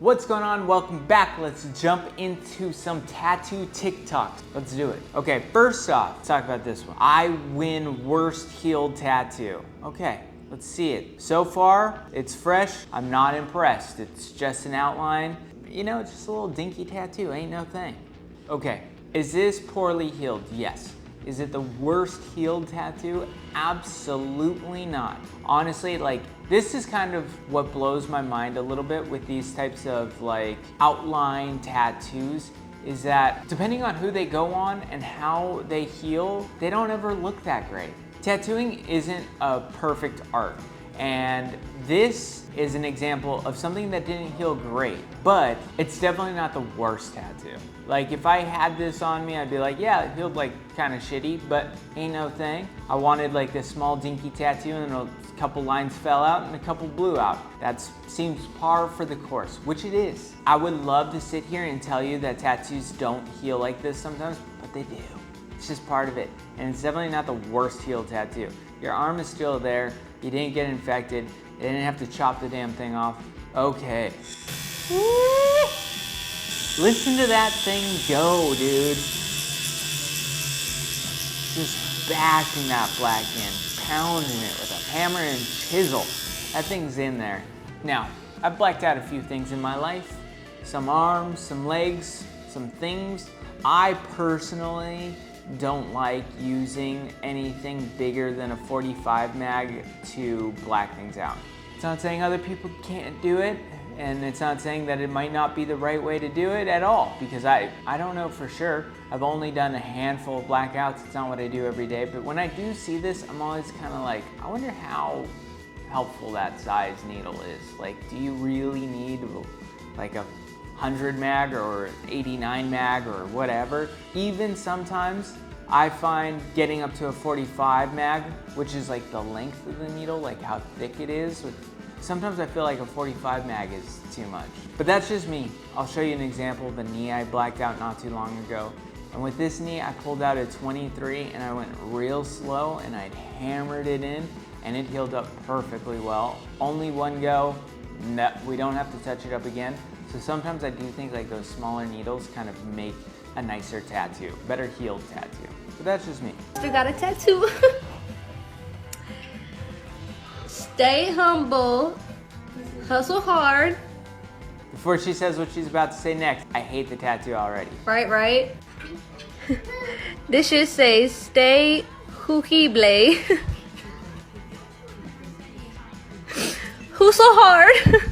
What's going on? Welcome back. Let's jump into some tattoo TikToks. Let's do it. Okay, first off, let's talk about this one. I win worst healed tattoo. Okay, let's see it. So far, it's fresh. I'm not impressed. It's just an outline. You know, it's just a little dinky tattoo, ain't no thing. Okay, is this poorly healed? Yes. Is it the worst healed tattoo? Absolutely not. Honestly, this is kind of what blows my mind a little bit with these types of outline tattoos, is that depending on who they go on and how they heal, they don't ever look that great. Tattooing isn't a perfect art, and this is an example of something that didn't heal great, but it's definitely not the worst tattoo. If I had this on me, I'd be like, yeah, it healed kind of shitty, but ain't no thing. I wanted this small dinky tattoo and a couple lines fell out and a couple blew out. That seems par for the course, which it is. I would love to sit here and tell you that tattoos don't heal like this sometimes, but they do. It's just part of it. And it's definitely not the worst healed tattoo. Your arm is still there. You didn't get infected. They didn't have to chop the damn thing off. Okay. Woo! Listen to that thing go, dude. Just bashing that black in, pounding it with a hammer and chisel. That thing's in there. Now, I've blacked out a few things in my life. Some arms, some legs, some things. I personally don't like using anything bigger than a 45 mag to black things out. It's not saying other people can't do it, and it's not saying that it might not be the right way to do it at all, because I don't know for sure. I've only done a handful of blackouts. It's not what I do every day, but when I do see this, I'm always kind of I wonder how helpful that size needle is. Do you really need a 100 mag or 89 mag or whatever? Even sometimes I find getting up to a 45 mag, which is the length of the needle, how thick it is. Sometimes I feel like a 45 mag is too much. But that's just me. I'll show you an example of a knee I blacked out not too long ago. And with this knee, I pulled out a 23 and I went real slow and I'd hammered it in and it healed up perfectly well. Only one go, no, we don't have to touch it up again. So sometimes I do think those smaller needles kind of make a nicer tattoo, better healed tattoo. But that's just me. We got a tattoo. Stay humble, hustle hard. Before she says what she's about to say next, I hate the tattoo already. Right. This should say, stay huhible. Who's so hard?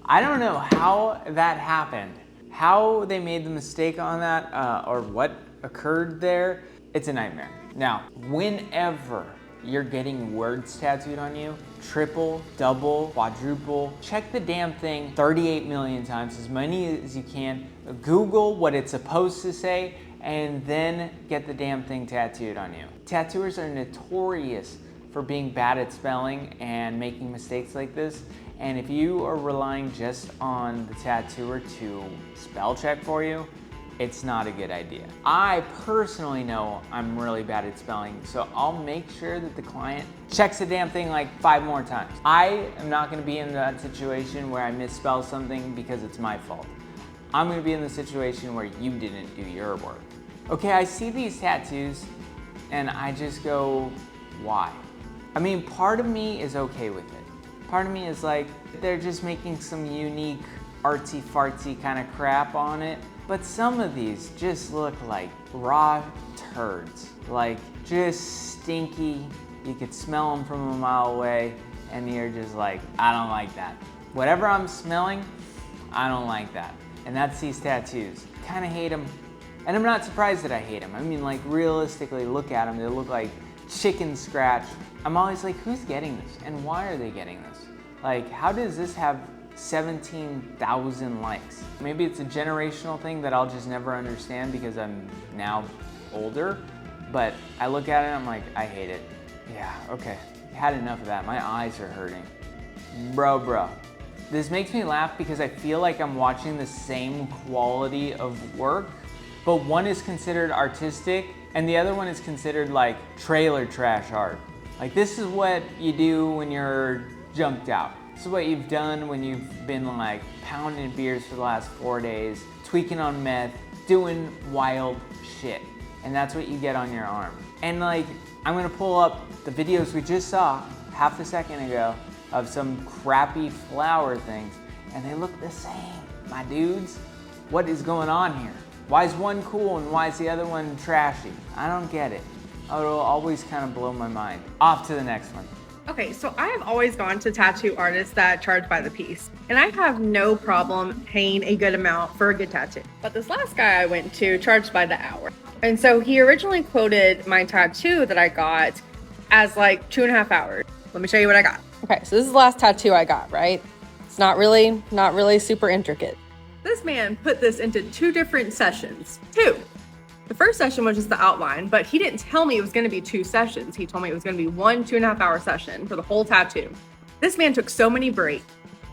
I don't know how that happened, how they made the mistake on that, or what occurred there. It's a nightmare. Now, whenever you're getting words tattooed on you, triple, double, quadruple, check the damn thing 38 million times, as many as you can. Google what it's supposed to say, and then get the damn thing tattooed on you. Tattooers are notorious for being bad at spelling and making mistakes like this. And if you are relying just on the tattooer to spell check for you, it's not a good idea. I personally know I'm really bad at spelling, so I'll make sure that the client checks the damn thing 5 more times. I am not gonna be in that situation where I misspell something because it's my fault. I'm gonna be in the situation where you didn't do your work. Okay, I see these tattoos and I just go, why? I mean, part of me is okay with it. Part of me is they're just making some unique artsy-fartsy kind of crap on it. But some of these just look like raw turds. Just stinky. You could smell them from a mile away and you're just I don't like that. Whatever I'm smelling, I don't like that. And that's these tattoos. Kind of hate them. And I'm not surprised that I hate them. I mean, realistically, look at them. They look like chicken scratch. I'm always who's getting this? And why are they getting this? How does this have 17,000 likes? Maybe it's a generational thing that I'll just never understand because I'm now older, but I look at it and I'm I hate it. Yeah, okay, had enough of that. My eyes are hurting. Bro. This makes me laugh because I feel like I'm watching the same quality of work, but one is considered artistic and the other one is considered trailer trash art. This is what you do when you're junked out. This is what you've done when you've been like pounding beers for the last 4 days, tweaking on meth, doing wild shit. And that's what you get on your arm. And like, I'm gonna pull up the videos we just saw half a second ago of some crappy flower things, and they look the same, my dudes. What is going on here? Why is one cool and why is the other one trashy? I don't get it. It'll always kind of blow my mind. Off to the next one. Okay, so I have always gone to tattoo artists that charge by the piece, and I have no problem paying a good amount for a good tattoo. But this last guy I went to charged by the hour. And so he originally quoted my tattoo that I got as like 2.5 hours. Let me show you what I got. Okay, so this is the last tattoo I got, right? It's not really super intricate. This man put this into 2 different sessions. 2. The first session was just the outline, but he didn't tell me it was gonna be 2 sessions. He told me it was gonna be 1 2.5 hour session for the whole tattoo. This man took so many breaks.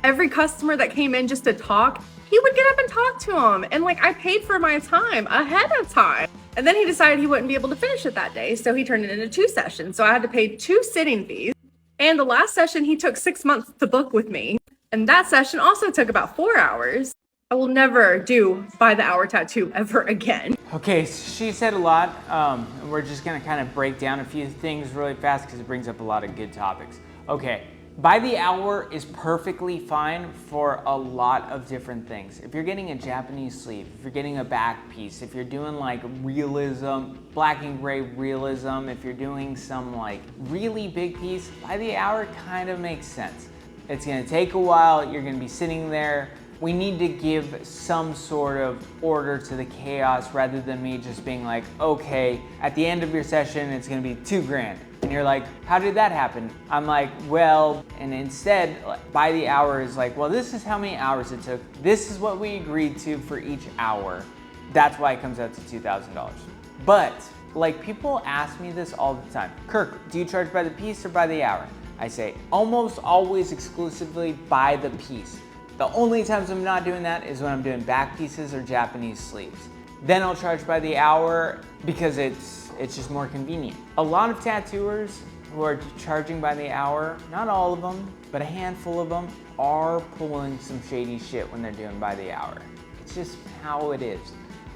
Every customer that came in just to talk, he would get up and talk to him. And like, I paid for my time ahead of time. And then he decided he wouldn't be able to finish it that day. So he turned it into 2 sessions. So I had to pay 2 sitting fees. And the last session, he took 6 months to book with me. And that session also took about 4 hours. I will never do by the hour tattoo ever again. Okay, she said a lot. And we're just gonna kind of break down a few things really fast because it brings up a lot of good topics. Okay, by the hour is perfectly fine for a lot of different things. If you're getting a Japanese sleeve, if you're getting a back piece, if you're doing like realism, black and gray realism, if you're doing some like really big piece, by the hour kind of makes sense. It's gonna take a while, you're gonna be sitting there. We need to give some sort of order to the chaos rather than me just being like, okay, at the end of your session, it's gonna be $2 grand. And you're like, how did that happen? I'm like, well, and instead, by the hour is like, well, this is how many hours it took. This is what we agreed to for each hour. That's why it comes out to $2,000. But like, people ask me this all the time. Kirk, do you charge by the piece or by the hour? I say almost always exclusively by the piece. The only times I'm not doing that is when I'm doing back pieces or Japanese sleeves. Then I'll charge by the hour because it's just more convenient. A lot of tattooers who are charging by the hour, not all of them, but a handful of them are pulling some shady shit when they're doing by the hour. It's just how it is.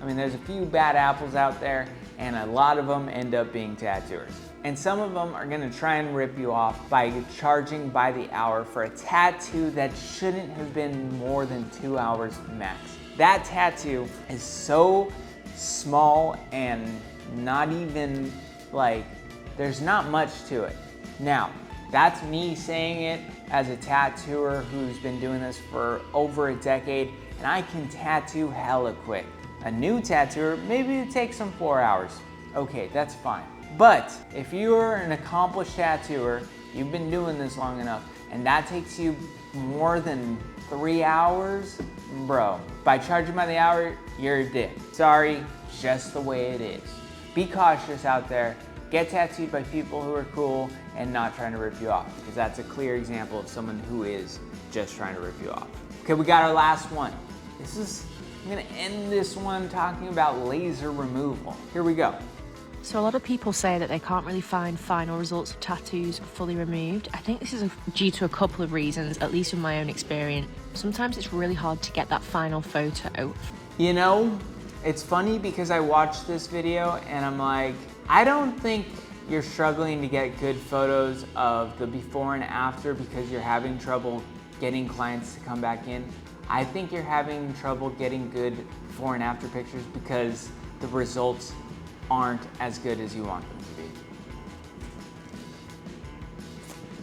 I mean, there's a few bad apples out there and a lot of them end up being tattooers. And some of them are gonna try and rip you off by charging by the hour for a tattoo that shouldn't have been more than 2 hours max. That tattoo is so small and not even like, there's not much to it. Now, that's me saying it as a tattooer who's been doing this for over a decade, and I can tattoo hella quick. A new tattooer, maybe it takes them 4 hours. Okay, that's fine. But if you're an accomplished tattooer, you've been doing this long enough, and that takes you more than 3 hours, bro, by charging by the hour, you're a dick. Sorry, just the way it is. Be cautious out there. Get tattooed by people who are cool and not trying to rip you off, because that's a clear example of someone who is just trying to rip you off. Okay, we got our last one. I'm gonna end this one talking about laser removal. Here we go. So a lot of people say that they can't really find final results of tattoos fully removed. I think this is due to a couple of reasons, at least in my own experience. Sometimes it's really hard to get that final photo. You know, it's funny because I watched this video and I'm like, I don't think you're struggling to get good photos of the before and after because you're having trouble getting clients to come back in. I think you're having trouble getting good before and after pictures because the results aren't as good as you want them to be.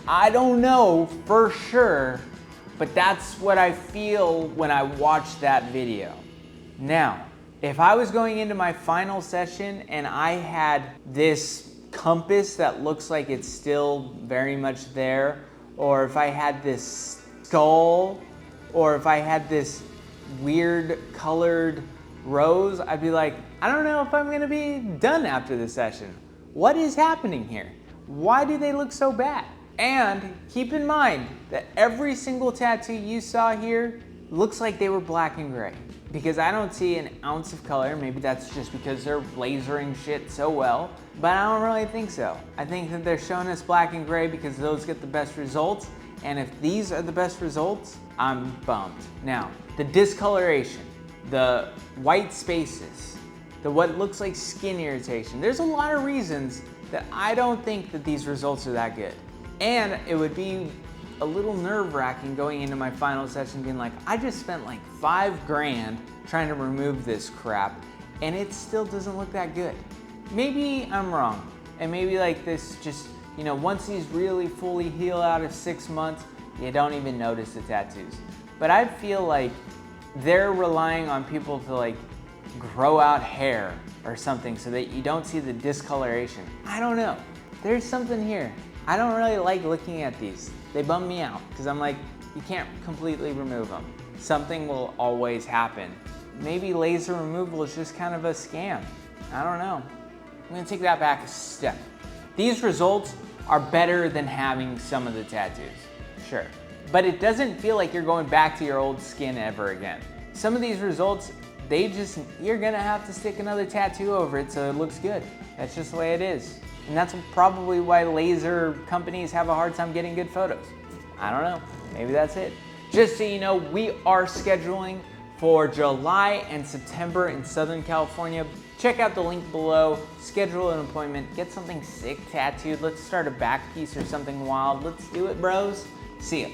I don't know for sure, but that's what I feel when I watch that video. Now, if I was going into my final session and I had this compass that looks like it's still very much there, or if I had this skull, or if I had this weird colored rose, I'd be like, I don't know if I'm gonna be done after this session. What is happening here? Why do they look so bad? And keep in mind that every single tattoo you saw here looks like they were black and gray, because I don't see an ounce of color. Maybe that's just because they're lasering shit so well, but I don't really think so. I think that they're showing us black and gray because those get the best results, And if these are the best results, I'm bummed. Now, the discoloration, the white spaces, the what looks like skin irritation. There's a lot of reasons that I don't think that these results are that good. And it would be a little nerve-wracking going into my final session being like, I just spent like $5,000 trying to remove this crap and it still doesn't look that good. Maybe I'm wrong. And maybe like this just, you know, once these really fully heal out of 6 months, you don't even notice the tattoos. But I feel like they're relying on people to like grow out hair or something so that you don't see the discoloration. I don't know. There's something here. I don't really like looking at these. They bum me out because I'm like, you can't completely remove them. Something will always happen. Maybe laser removal is just kind of a scam. I don't know. I'm gonna take that back a step. These results are better than having some of the tattoos, sure. But it doesn't feel like you're going back to your old skin ever again. Some of these results, you're gonna have to stick another tattoo over it so it looks good. That's just the way it is. And that's probably why laser companies have a hard time getting good photos. I don't know, maybe that's it. Just so you know, we are scheduling for July and September in Southern California. Check out the link below, schedule an appointment, get something sick tattooed. Let's start a back piece or something wild. Let's do it, bros. See ya.